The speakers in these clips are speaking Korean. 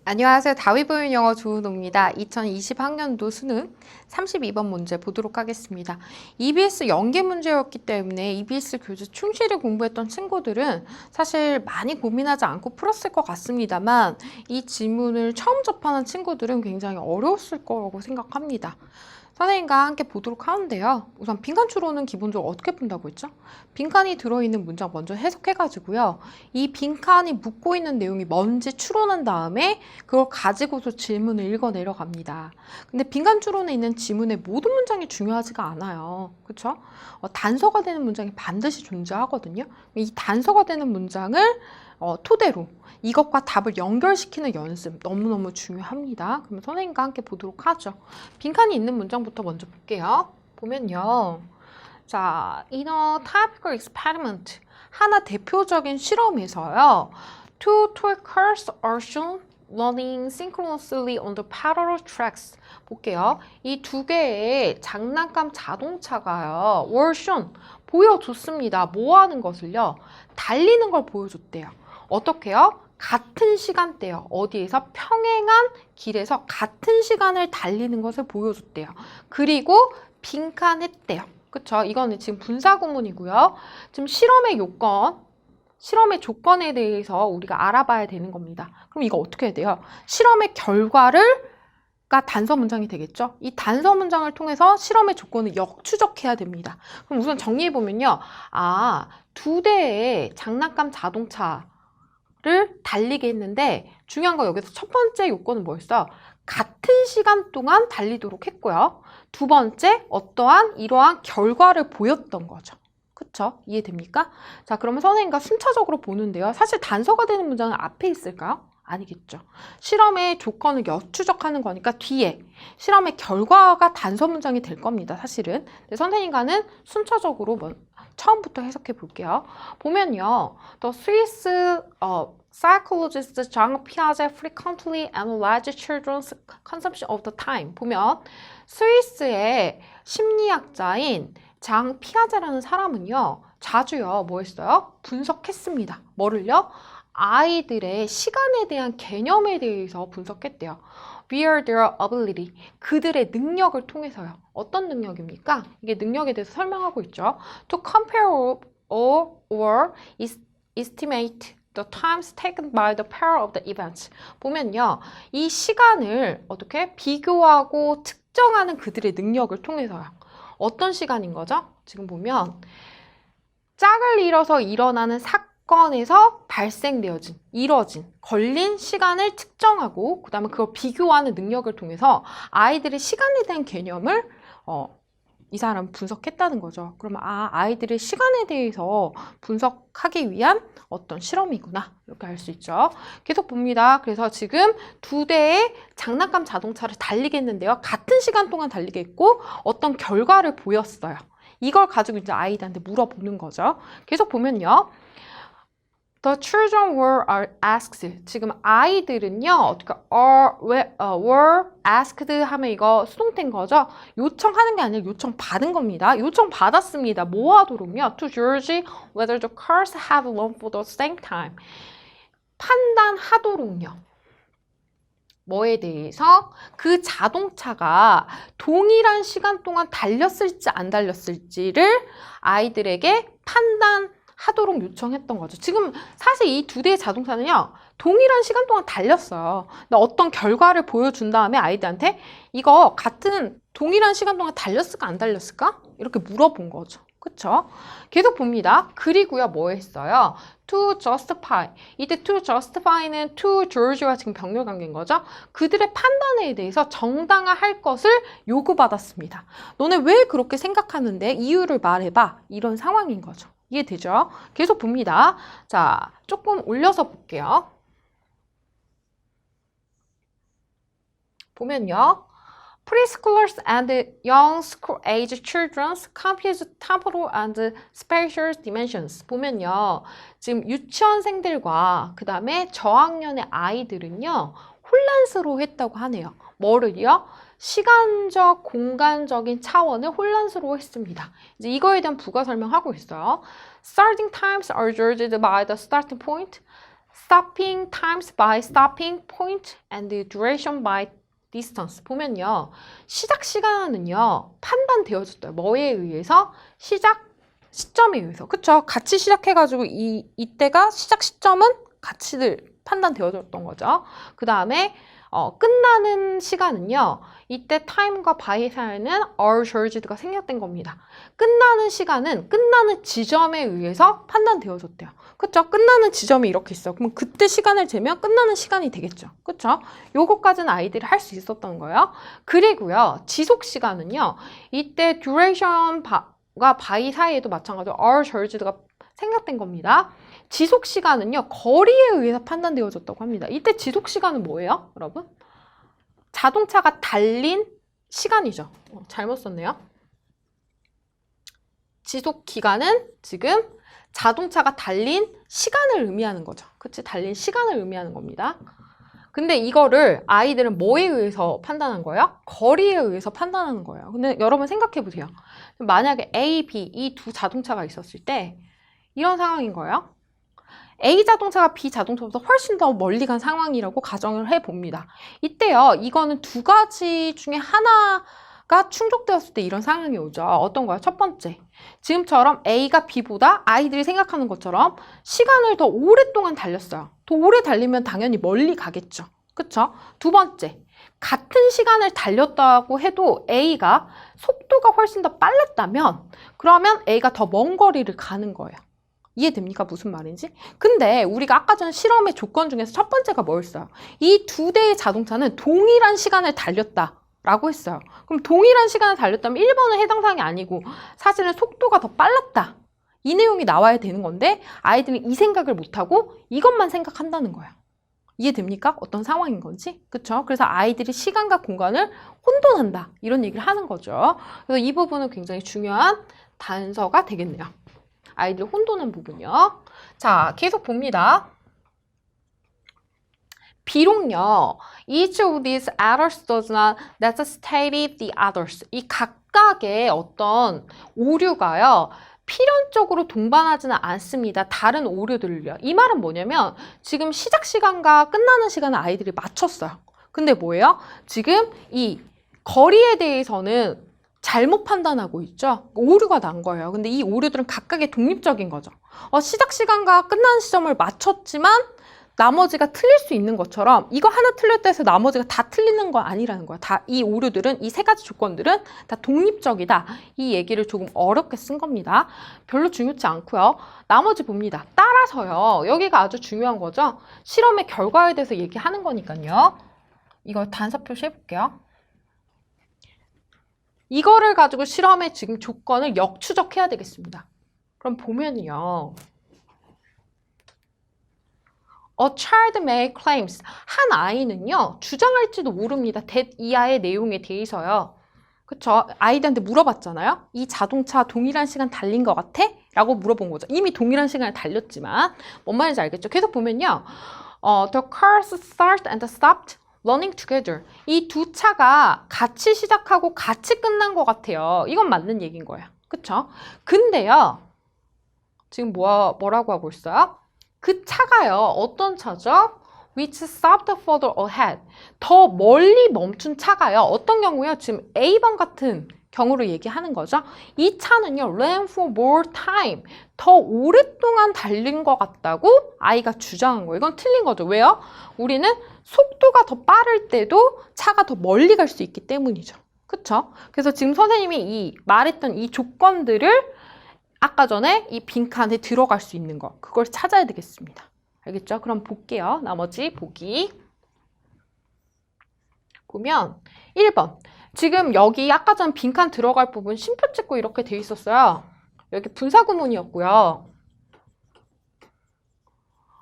안녕하세요. 다위보는 영어 조은호입니다. 2020학년도 수능 32번 문제 보도록 하겠습니다. EBS 연계 문제였기 때문에 EBS 교재 충실히 공부했던 친구들은 사실 많이 고민하지 않고 풀었을 것 같습니다만 이 지문을 처음 접하는 친구들은 굉장히 어려웠을 거라고 생각합니다. 선생님과 함께 보도록 하는데요. 우선 빈칸 추론은 기본적으로 어떻게 푼다고 했죠? 빈칸이 들어있는 문장 먼저 해석해가지고요. 이 빈칸이 묻고 있는 내용이 뭔지 추론한 다음에 그걸 가지고서 질문을 읽어 내려갑니다. 근데 빈칸 추론에 있는 지문의 모든 문장이 중요하지가 않아요. 그쵸? 단서가 되는 문장이 반드시 존재하거든요. 이 단서가 되는 문장을 토대로 이것과 답을 연결시키는 연습 너무너무 중요합니다. 그럼 선생님과 함께 보도록 하죠. 빈칸이 있는 문장부터 먼저 볼게요. 보면요. 자, in a typical experiment 하나 대표적인 실험에서요. Two toy-cars are shown running synchronously on the parallel tracks. 볼게요. 이 두 개의 장난감 자동차가요. were shown 보여줬습니다. 뭐 하는 것을요? 달리는 걸 보여줬대요. 어떻게요? 같은 시간대요. 어디에서? 평행한 길에서 같은 시간을 달리는 것을 보여줬대요. 그리고 빈칸했대요. 그쵸? 이거는 지금 분사구문이고요. 지금 실험의 요건, 실험의 조건에 대해서 우리가 알아봐야 되는 겁니다. 그럼 이거 어떻게 해야 돼요? 실험의 결과를 단서 문장이 되겠죠? 이 단서 문장을 통해서 실험의 조건을 역추적해야 됩니다. 그럼 우선 정리해보면요. 두 대의 장난감 자동차 를 달리게 했는데 중요한 거 여기서 첫 번째 요건은 뭐였어요? 같은 시간 동안 달리도록 했고요. 두 번째, 어떠한 이러한 결과를 보였던 거죠. 그쵸? 이해됩니까? 자, 그러면 선생님과 순차적으로 보는데요. 사실 단서가 되는 문장은 앞에 있을까요? 아니겠죠. 실험의 조건을 역추적하는 거니까 뒤에 실험의 결과가 단서 문장이 될 겁니다. 사실은. 선생님과는 순차적으로 처음부터 해석해 볼게요. 보면요. The Swiss psychologist Jean Piaget frequently analyzed children's consumption of the time. 보면 스위스의 심리학자인 장 피아제라는 사람은요. 자주요. 뭐 했어요? 분석했습니다. 뭐를요? 아이들의 시간에 대한 개념에 대해서 분석했대요. Via their ability, 그들의 능력을 통해서요. 어떤 능력입니까? 이게 능력에 대해서 설명하고 있죠. To compare or estimate the times taken by the pair of the events. 보면요. 이 시간을 어떻게 비교하고 측정하는 그들의 능력을 통해서요. 어떤 시간인 거죠? 지금 보면 짝을 이뤄서 일어나는 사건에서 발생되어진, 이뤄진, 걸린 시간을 측정하고 그 다음에 그걸 비교하는 능력을 통해서 아이들의 시간에 대한 개념을 이 사람은 분석했다는 거죠. 그러면 아이들의 시간에 대해서 분석하기 위한 어떤 실험이구나 이렇게 알 수 있죠. 계속 봅니다. 그래서 지금 두 대의 장난감 자동차를 달리게 했는데요. 같은 시간 동안 달리게 했고 어떤 결과를 보였어요. 이걸 가지고 이제 아이들한테 물어보는 거죠. 계속 보면요. The children were asked. 지금 아이들은요, 어떻게 were asked 하면 이거 수동태인 거죠? 요청하는 게 아니라 요청받은 겁니다. 요청받았습니다. 뭐 하도록요? To judge whether the cars have run for the same time. 판단하도록요. 뭐에 대해서? 그 자동차가 동일한 시간 동안 달렸을지 안 달렸을지를 아이들에게 판단하도록 요청했던 거죠. 지금 사실 이 두 대의 자동차는요. 동일한 시간 동안 달렸어요. 근데 어떤 결과를 보여준 다음에 아이들한테 이거 같은 동일한 시간 동안 달렸을까 안 달렸을까? 이렇게 물어본 거죠. 그쵸? 계속 봅니다. 그리고요, 뭐 했어요? To justify. 이때 to justify는 to George와 지금 병렬 관계인 거죠? 그들의 판단에 대해서 정당화할 것을 요구받았습니다. 너네 왜 그렇게 생각하는데? 이유를 말해봐. 이런 상황인 거죠. 이해되죠? 계속 봅니다. 자, 조금 올려서 볼게요. 보면요. Preschoolers and young school age children's confuse temporal and spatial dimensions. 보면요. 지금 유치원생들과 그 다음에 저학년의 아이들은요. 혼란스러워했다고 하네요. 뭐를요? 시간적, 공간적인 차원을 혼란스러워했습니다. 이제 이거에 대한 부가 설명하고 있어요. Starting times are judged by the starting point. stopping times by stopping point and duration by distance. 보면요. 시작 시간은요. 판단되어졌어요. 뭐에 의해서? 시작 시점에 의해서. 그쵸? 같이 시작해가지고 이때가 시작 시점은 같이 판단되어졌던 거죠. 그 다음에 끝나는 시간은요. 이때 time과 by 사이에는 are charged가 생략된 겁니다. 끝나는 시간은 끝나는 지점에 의해서 판단되어졌대요. 그쵸? 끝나는 지점이 이렇게 있어. 그럼 그때 시간을 재면 끝나는 시간이 되겠죠. 그쵸? 요거까지는 아이들이 할 수 있었던 거예요. 그리고요. 지속 시간은요. 이때 duration과 by 사이에도 마찬가지로 are charged가 생략된 겁니다. 지속 시간은요. 거리에 의해서 판단되어졌다고 합니다. 이때 지속 시간은 뭐예요? 여러분? 자동차가 달린 시간이죠. 잘못 썼네요. 지속 기간은 지금 자동차가 달린 시간을 의미하는 거죠. 그치? 달린 시간을 의미하는 겁니다. 근데 이거를 아이들은 뭐에 의해서 판단한 거예요? 거리에 의해서 판단하는 거예요. 근데 여러분 생각해 보세요. 만약에 A, B 이 두 자동차가 있었을 때 이런 상황인 거예요. A 자동차가 B 자동차보다 훨씬 더 멀리 간 상황이라고 가정을 해봅니다. 이때요. 이거는 두 가지 중에 하나가 충족되었을 때 이런 상황이 오죠. 어떤 거예요? 첫 번째. 지금처럼 A가 B보다 아이들이 생각하는 것처럼 시간을 더 오랫동안 달렸어요. 더 오래 달리면 당연히 멀리 가겠죠. 그쵸? 두 번째. 같은 시간을 달렸다고 해도 A가 속도가 훨씬 더 빨랐다면 그러면 A가 더 먼 거리를 가는 거예요. 이해됩니까? 무슨 말인지? 근데 우리가 아까 전 실험의 조건 중에서 첫 번째가 뭐였어요? 이 두 대의 자동차는 동일한 시간을 달렸다라고 했어요. 그럼 동일한 시간을 달렸다면 1번은 해당 사항이 아니고 사실은 속도가 더 빨랐다. 이 내용이 나와야 되는 건데 아이들이 이 생각을 못하고 이것만 생각한다는 거예요. 이해됩니까? 어떤 상황인 건지? 그쵸? 그래서 아이들이 시간과 공간을 혼돈한다. 이런 얘기를 하는 거죠. 그래서 이 부분은 굉장히 중요한 단서가 되겠네요. 아이들 혼돈한 부분이요. 자, 계속 봅니다. 비록요, each of these others does not necessitate the others. 이 각각의 어떤 오류가요, 필연적으로 동반하지는 않습니다. 다른 오류들을요. 이 말은 뭐냐면 지금 시작 시간과 끝나는 시간을 아이들이 맞췄어요. 근데 뭐예요? 지금 이 거리에 대해서는 잘못 판단하고 있죠? 오류가 난 거예요. 근데 이 오류들은 각각의 독립적인 거죠. 시작 시간과 끝나는 시점을 맞췄지만 나머지가 틀릴 수 있는 것처럼 이거 하나 틀렸다 해서 나머지가 다 틀리는 거 아니라는 거야. 다 이 오류들은, 이 세 가지 조건들은 다 독립적이다. 이 얘기를 조금 어렵게 쓴 겁니다. 별로 중요치 않고요. 나머지 봅니다. 따라서요. 여기가 아주 중요한 거죠. 실험의 결과에 대해서 얘기하는 거니까요. 이거 단서 표시 해볼게요. 이거를 가지고 실험의 지금 조건을 역추적해야 되겠습니다. 그럼 보면요. A child may claims. 한 아이는요. 주장할지도 모릅니다. that 이하의 내용에 대해서요. 그쵸? 아이들한테 물어봤잖아요. 이 자동차 동일한 시간 달린 것 같아? 라고 물어본 거죠. 이미 동일한 시간을 달렸지만 뭔 말인지 알겠죠? 계속 보면요. The cars start and stopped running together. 이 두 차가 같이 시작하고 같이 끝난 것 같아요. 이건 맞는 얘기인 거예요. 그쵸? 근데요. 지금 뭐라고 하고 있어요? 그 차가요. 어떤 차죠? Which stopped further ahead. 더 멀리 멈춘 차가요. 어떤 경우요? 지금 A번 같은 경우를 얘기하는 거죠. 이 차는요. ran for more time. 더 오랫동안 달린 것 같다고 아이가 주장한 거예요. 이건 틀린 거죠. 왜요? 우리는 속도가 더 빠를 때도 차가 더 멀리 갈 수 있기 때문이죠. 그쵸? 그래서 지금 선생님이 말했던 이 조건들을 아까 전에 이 빈칸에 들어갈 수 있는 거, 그걸 찾아야 되겠습니다. 알겠죠? 그럼 볼게요. 나머지 보기. 보면 1번. 지금 여기 아까 전 빈칸 들어갈 부분 쉼표 찍고 이렇게 돼 있었어요. 여기 분사구문이었고요.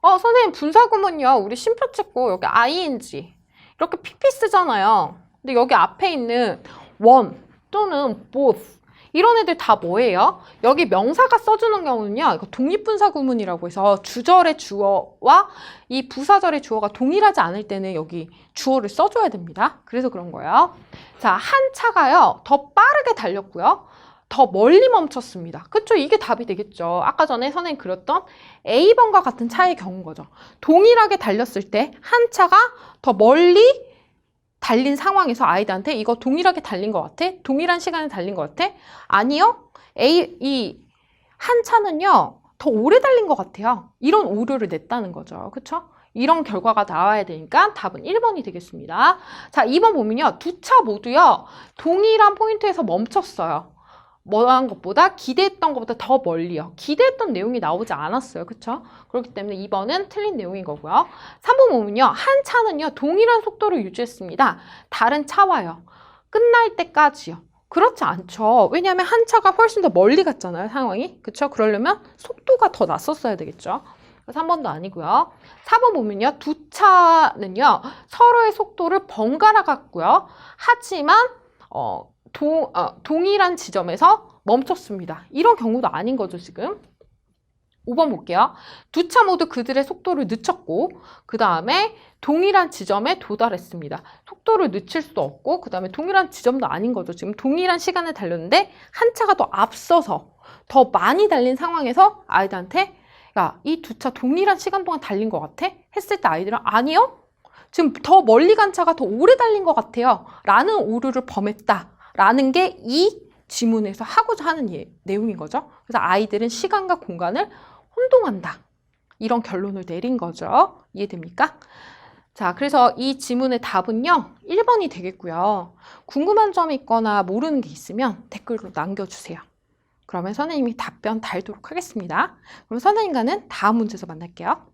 선생님 분사구문이요. 우리 쉼표 찍고 여기 ing 이렇게 pp 쓰잖아요. 근데 여기 앞에 있는 one 또는 both 이런 애들 다 뭐예요? 여기 명사가 써주는 경우는요. 이거 독립분사구문이라고 해서 주절의 주어와 이 부사절의 주어가 동일하지 않을 때는 여기 주어를 써줘야 됩니다. 그래서 그런 거예요. 자, 한 차가요. 더 빠르게 달렸고요. 더 멀리 멈췄습니다. 그쵸? 이게 답이 되겠죠. 아까 전에 선생님이 그렸던 A번과 같은 차의 경우인 거죠. 동일하게 달렸을 때 한 차가 더 멀리 달린 상황에서 아이들한테 이거 동일하게 달린 것 같아? 동일한 시간에 달린 것 같아? 아니요. 이 한 차는요, 더 오래 달린 것 같아요. 이런 오류를 냈다는 거죠. 그쵸? 이런 결과가 나와야 되니까 답은 1번이 되겠습니다. 자, 2번 보면요. 두 차 모두요. 동일한 포인트에서 멈췄어요. 뭐한 것보다 기대했던 것보다 더 멀리요. 기대했던 내용이 나오지 않았어요. 그쵸? 그렇기 때문에 2번은 틀린 내용인 거고요. 3번 보면요. 한 차는요. 동일한 속도를 유지했습니다. 다른 차와요. 끝날 때까지요. 그렇지 않죠. 왜냐하면 한 차가 훨씬 더 멀리 갔잖아요. 상황이. 그쵸? 그러려면 속도가 더 났었어야 되겠죠. 3번도 아니고요. 4번 보면요. 두 차는요. 서로의 속도를 번갈아 갔고요. 하지만 동일한 지점에서 멈췄습니다. 이런 경우도 아닌 거죠, 지금. 5번 볼게요. 두 차 모두 그들의 속도를 늦췄고 그 다음에 동일한 지점에 도달했습니다. 속도를 늦출 수도 없고 그 다음에 동일한 지점도 아닌 거죠. 지금 동일한 시간에 달렸는데 한 차가 더 앞서서 더 많이 달린 상황에서 아이들한테 야, 이 두 차 동일한 시간 동안 달린 것 같아? 했을 때 아이들은 아니요? 지금 더 멀리 간 차가 더 오래 달린 것 같아요. 라는 오류를 범했다. 라는 게 이 지문에서 하고자 하는 내용인 거죠. 그래서 아이들은 시간과 공간을 혼동한다. 이런 결론을 내린 거죠. 이해됩니까? 자, 그래서 이 지문의 답은요. 1번이 되겠고요. 궁금한 점이 있거나 모르는 게 있으면 댓글로 남겨주세요. 그러면 선생님이 답변 달도록 하겠습니다. 그럼 선생님과는 다음 문제에서 만날게요.